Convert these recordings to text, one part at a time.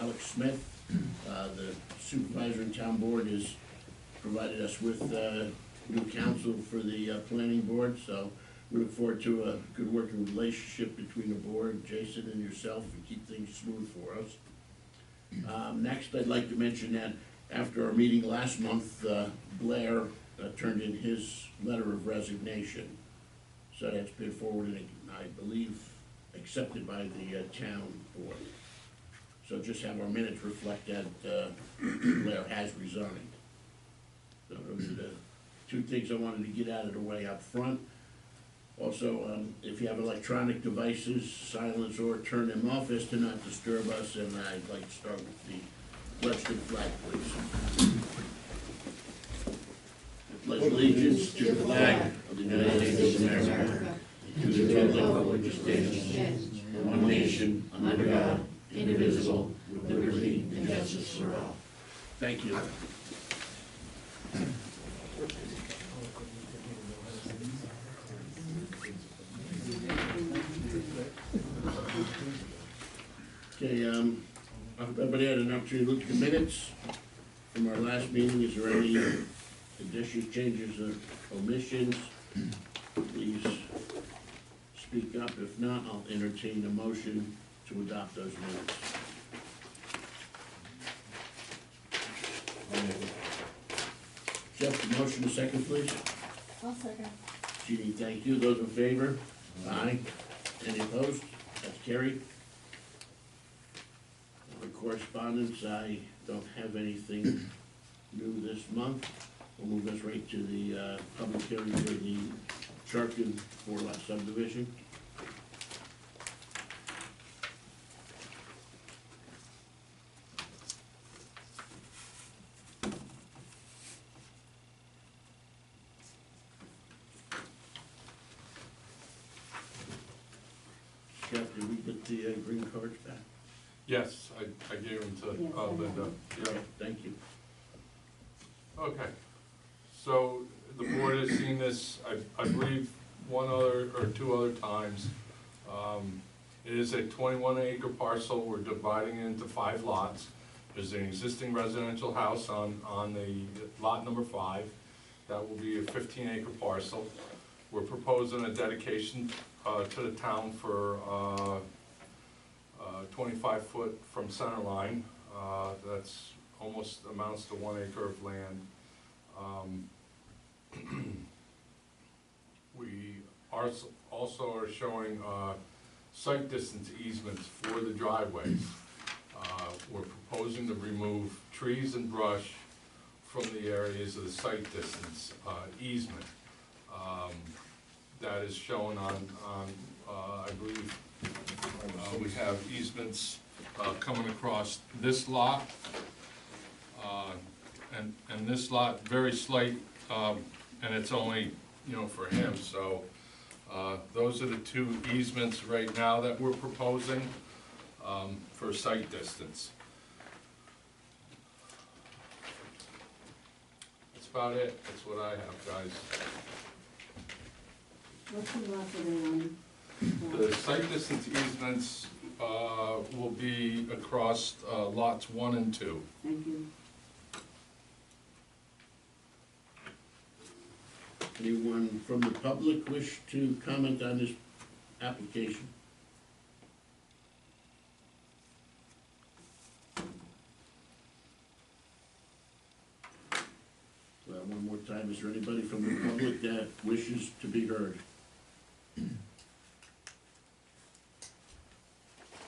Alex Smith. The supervisor and town board has provided us with new counsel for the planning board, so we look forward to a good working relationship between the board, Jason and yourself, and keep things smooth for us. Next, I'd like to mention that after our meeting last month, Blair turned in his letter of resignation. So that's been forwarded and I believe accepted by the town board. So just have our minutes reflect that Blair has resigned. So those are the two things I wanted to get out of the way up front. Also, if you have electronic devices, silence or turn them off as to not disturb us, and I'd like to start with the registered flag, please. I pledge allegiance to the flag of the United States of America, to the republic for which it stands, one nation, under God, indivisible, with liberty and justice for all. Thank you. Okay, I hope everybody had an opportunity to look at the minutes from our last meeting. Is there any additions, changes, or omissions? Please speak up. If not, I'll entertain a motion to adopt those minutes. Jeff, the motion, a second, please. I'll second. Jeannie, thank you. Those in favor? Aye. Any opposed? That's carried. For correspondence, I don't have anything new this month. We'll move this right to the public hearing for the Sharpton 4-lot subdivision. Jeff, did we get the green cards back? Yes, I gave them to Linda. Yeah. Okay, thank you. Okay, so the board has seen this, I believe, one other or two other times. It is a 21-acre parcel. We're dividing it into 5 lots. There's an existing residential house on the lot number 5. That will be a 15-acre parcel. We're proposing a dedication to the town for 25 foot from center line. That's almost amounts to 1 acre of land. We also are showing site distance easements for the driveways. We're proposing to remove trees and brush from the areas of the site distance easement. That is shown on I believe we have easements coming across this lot and this lot, very slight, and it's only, you know, for him. So those are the 2 easements right now that we're proposing for site distance. That's about it. That's what I have, guys. What 2 lots are they on? The site distance easements will be across lots 1 and 2. Thank you. Anyone from the public wish to comment on this application? Well, one more time, is there anybody from the public that wishes to be heard?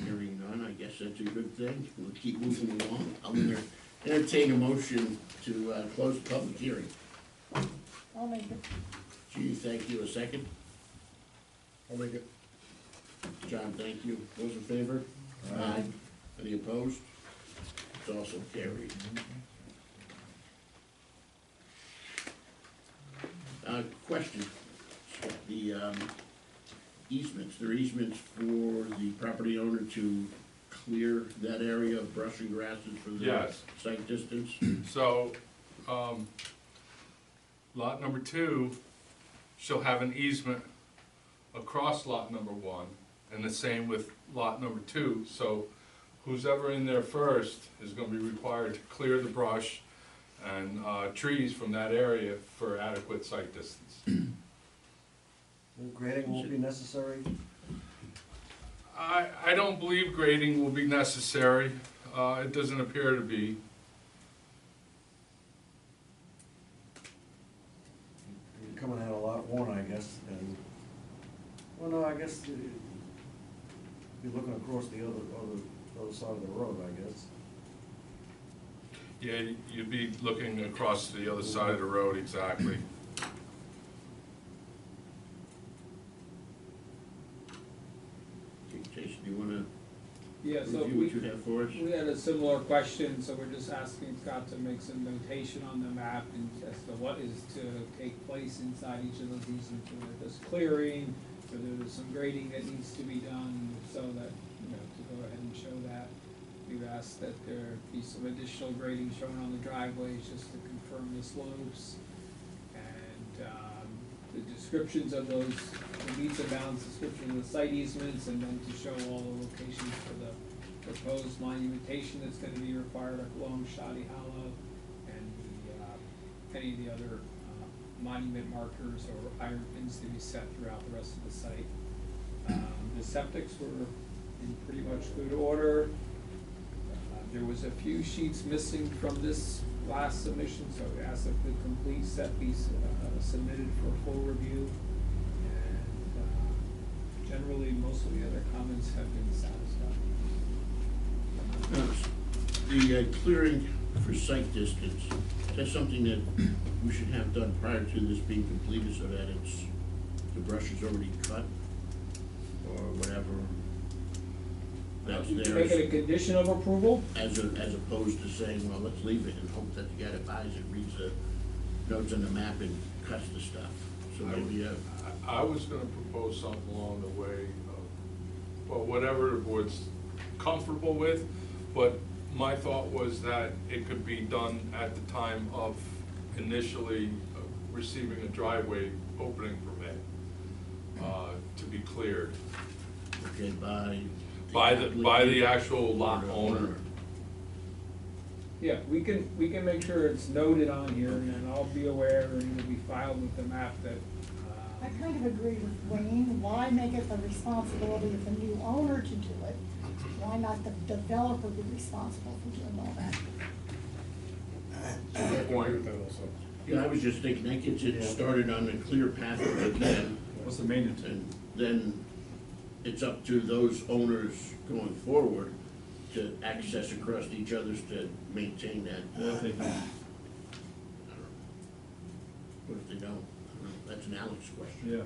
Hearing none, I guess that's a good thing. We'll keep moving along. I'll entertain a motion to close the public hearing. I'll make it. Gee, thank you. A second? I'll make it. John, thank you. Those in favor? Aye. Any opposed? It's also carried. Question. The easements, there are easements for the property owner to clear that area of brush and grasses for the Yes. site distance? So, lot number 2 shall have an easement across lot number 1, and the same with lot number 2. So who's ever in there first is gonna be required to clear the brush and, trees from that area for adequate sight distance. Grading won't be necessary? I don't believe grading will be necessary, it doesn't appear to be. You're coming out of lot one, I guess, and, well, no, I guess you're looking across the other side of the road, I guess. Yeah, you'd be looking across the other side of the road, exactly. Jason, do you wanna Yeah, so review what you have for us? we had a similar question, so we're just asking Scott to make some notation on the map and as to what is to take place inside each of those easements, whether there's clearing, whether there's some grading that needs to be done, so that, to go ahead and show that. We've asked that there be some additional grading shown on the driveways, just to confirm the slopes. And, the descriptions of those, the meets and bounds description of the site easements, and then to show all the locations for the proposed monumentation that's gonna be required along Shoddy Hollow, and any of the other monument markers or iron pins to be set throughout the rest of the site. The septics were in pretty much good order. There was a few sheets missing from this last submission, so we asked if the complete set be submitted for full review. And generally, most of the other comments have been satisfied. The clearing for site distance, is that something that we should have done prior to this being completed so that the brush is already cut? Or whatever that's You can there, make it a condition of approval. as opposed to saying, well, let's leave it and hope that the guy that buys it reads the notes on the map and cuts the stuff. So maybe, I was gonna propose something along the way of, well, whatever the board's comfortable with, but my thought was that it could be done at the time of initially receiving a driveway opening permit, to be cleared okay, by the actual lot owner. Yeah, we can make sure it's noted on here, and then I'll be aware, and it'll be filed with the map that, I kind of agree with Wayne. Why make it the responsibility of the new owner to do it? Why not the developer be responsible for doing all that? I agree with that also. Yeah, I was just thinking, that gets it started on a clear path if they can. What's the maintenance? And then it's up to those owners going forward to access across each other's to maintain that. What if they don't? What if they don't? I don't know. That's an Alex question. Yeah.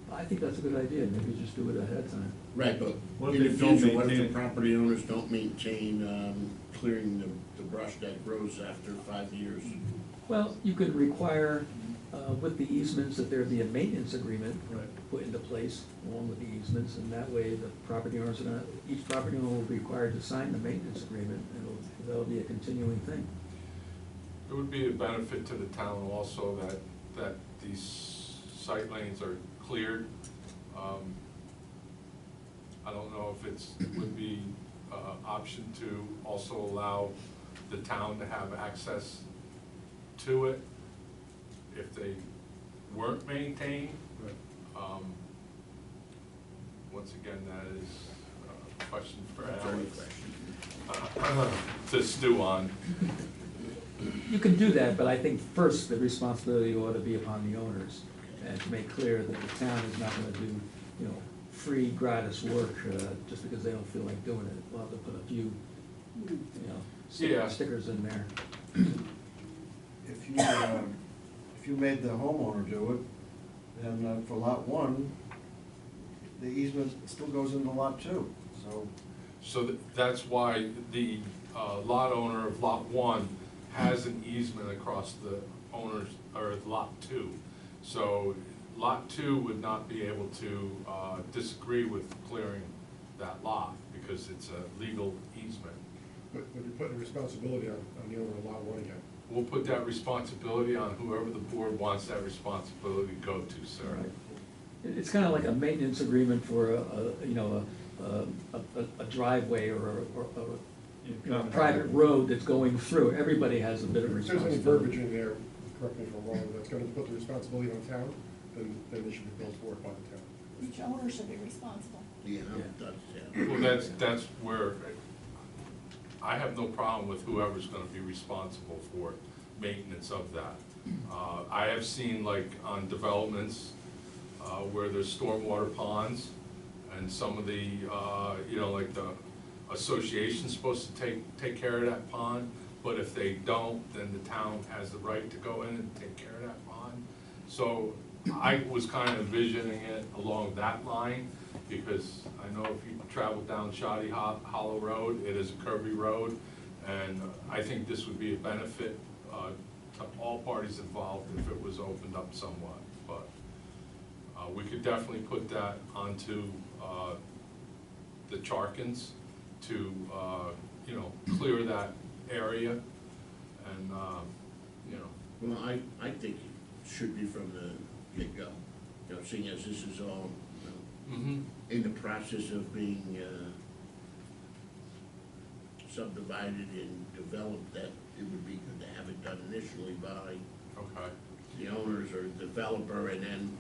I think that's a good idea, maybe just do it ahead of time. Right, but What in if the they don't future, what if maintain the it? property owners don't maintain, clearing the brush that grows after 5 years? Well, you could require, with the easements, that there be a maintenance agreement Right. put into place along with the easements, and that way the property owners are gonna, each property owner will be required to sign the maintenance agreement, and that'll be a continuing thing. It would be a benefit to the town also that these sight lanes are cleared. I don't know if it would be option to also allow the town to have access to it if they weren't maintained. Right. Once again, that is a question for That's our Alex question. to stew on. You can do that, but I think first, the responsibility ought to be upon the owners, and to make clear that the town is not gonna do, free gratis work, just because they don't feel like doing it. We'll have to put a few, Yeah. stickers in there. If you made the homeowner do it, then for lot one, the easement still goes into lot two, so. So that's why the lot owner of lot one has an easement across the owners, or lot two. So lot two would not be able to disagree with clearing that lot, because it's a legal easement. But you're putting responsibility on the owner of lot one again. We'll put that responsibility on whoever the board wants that responsibility to go to, sir. Right. It's kind of like a maintenance agreement for a a driveway or a private road that's going through, everybody has a bit of If there's any responsibility. verbiage in there, correct me if I'm wrong, that's gonna put the responsibility on town, then they should be billed for it by the town. Each owner should be responsible. Yeah, Yeah. that's, Well, that's where, I have no problem with whoever's gonna be responsible for maintenance of that. I have seen like on developments, where there's stormwater ponds, and some of the, like the association's supposed to take care of that pond, but if they don't, then the town has the right to go in and take care of that pond. So I was kind of envisioning it along that line, because I know if you travel down Shoddy Hollow Road, it is a curvy road, and I think this would be a benefit to all parties involved if it was opened up somewhat, but we could definitely put that onto the Charkins to, clear that area, and, well, I think it should be from the get-go, seeing as this is all, mhm. in the process of being subdivided and developed, that it would be good to have it done initially by Okay. the owners or developer, and then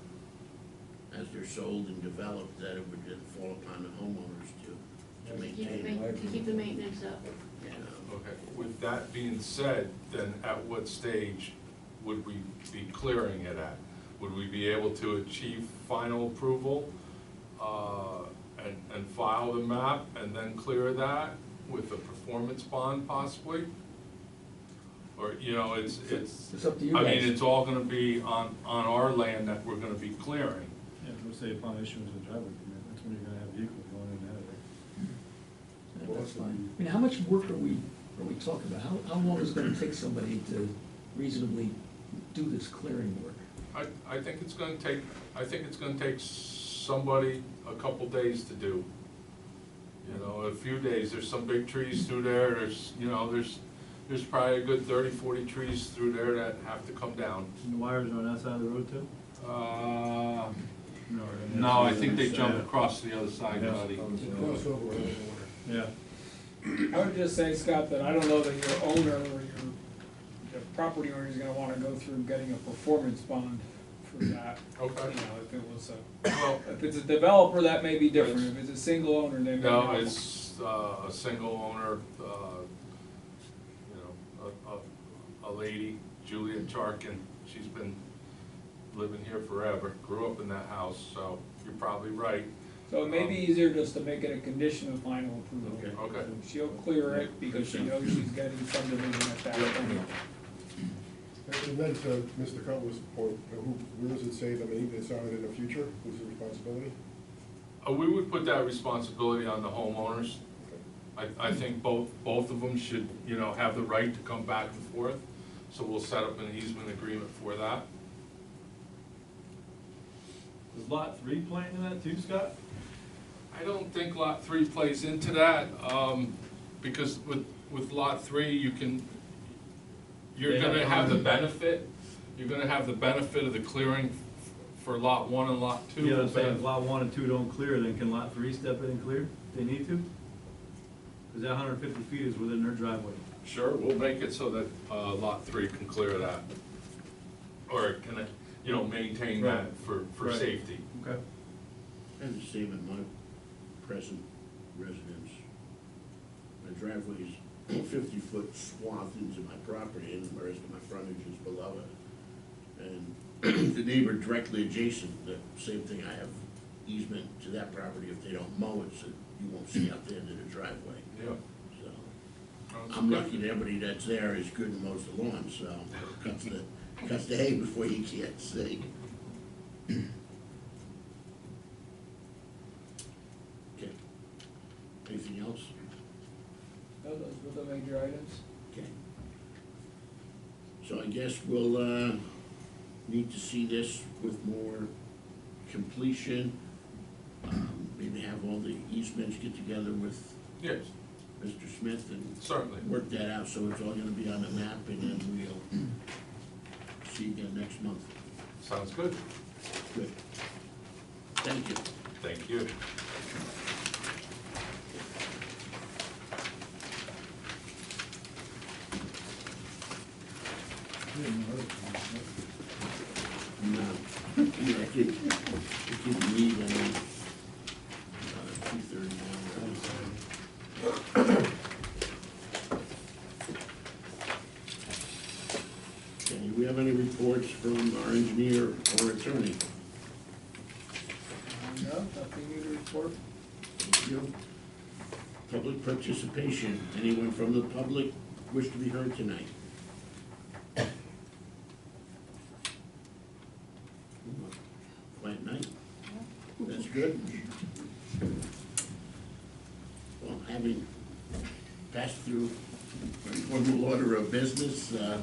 as they're sold and developed, that it would then fall upon the homeowners to maintain it. To keep the maintenance up. you know. Okay, with that being said, then at what stage would we be clearing it at? Would we be able to achieve final approval, and file the map, and then clear that with a performance bond possibly? Or, It's up to you I mean, guys. it's all gonna be on our land that we're gonna be clearing. Yeah, let's say upon issuance of driveway permit, that's when you're gonna have vehicles going in and out of there. Yeah, that's fine. I mean, how much work are we talking about? How long is it gonna take somebody to reasonably do this clearing work? I think it's gonna take somebody a couple days to do. A few days, there's some big trees through there, there's probably a good 30, 40 trees through there that have to come down. And the wires are on that side of the road too? No, I think they jump across the other side, Yeah. buddy. Crossover, I don't know. Yeah. I would just say, Scott, that I don't know that your owner or the property owner is gonna wanna go through getting a performance bond for that. Okay. If it was Well, if it's a developer, that may be different, if it's a single owner, then. no, it's a single owner, a lady, Julia Charkin. She's been living here forever, grew up in that house, so you're probably right. So it may be easier just to make it a condition of final approval. Okay. Okay. She'll clear it because she knows she's getting subdivision at that point. And then to Mr. Cutler's point, where does it say that it's on it in the future, who's the responsibility? We would put that responsibility on the homeowners. I think both of them should, have the right to come back and forth, so we'll set up an easement agreement for that. Does lot 3 play into that too, Scott? I don't think lot 3 plays into that, because with lot 3, you're They have gonna have the common- benefit, of the clearing for lot 1 and lot 2. Yeah, I'm saying if lot 1 and 2 don't clear, then can lot 3 step in and clear if they need to? Cause that 150 feet is within their driveway. Sure, we'll make it so that, lot 3 can clear that, or can, maintain that Right. for Right. safety. Okay. And the same in my present residence. My driveway is 50-foot swath into my property, and the rest of my frontage is below it. And the neighbor directly adjacent, the same thing, I have easement to that property if they don't mow it, so you won't see out the end of the driveway. Yeah. So, Sounds I'm good. lucky that everybody that's there is good and mows the lawn, so cuts the hay before you can't see. Okay. Anything else? No, those were the major items. Okay. So I guess we'll, need to see this with more completion. Maybe have all the easements get together with Yes, Mr. Smith and certainly. work that out, so it's all gonna be on the map, and then we'll see you again next month. Sounds good. Good. Thank you. Thank you. No, yeah, I could leave at 2:30 now. Okay, do we have any reports from our engineer or attorney? No, nothing new to report. Thank you. Public participation. Anyone from the public wish to be heard tonight? Quiet night. That's good. Well, having passed through a formal order of business, I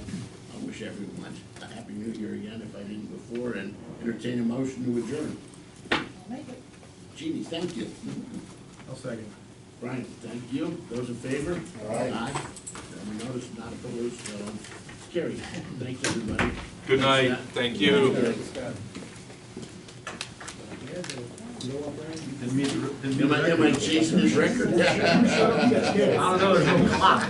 wish everyone a happy new year again if I didn't before, and entertain a motion to adjourn. I'll make it. Jeannie, thank you. I'll second. Brian, thank you. Those in favor? Aye. Aye. Notice not opposed, so carried. Thanks, everybody. Good night, thank you. Scott. Didn't meet the Am I chasing his record? I don't know, there's no clock.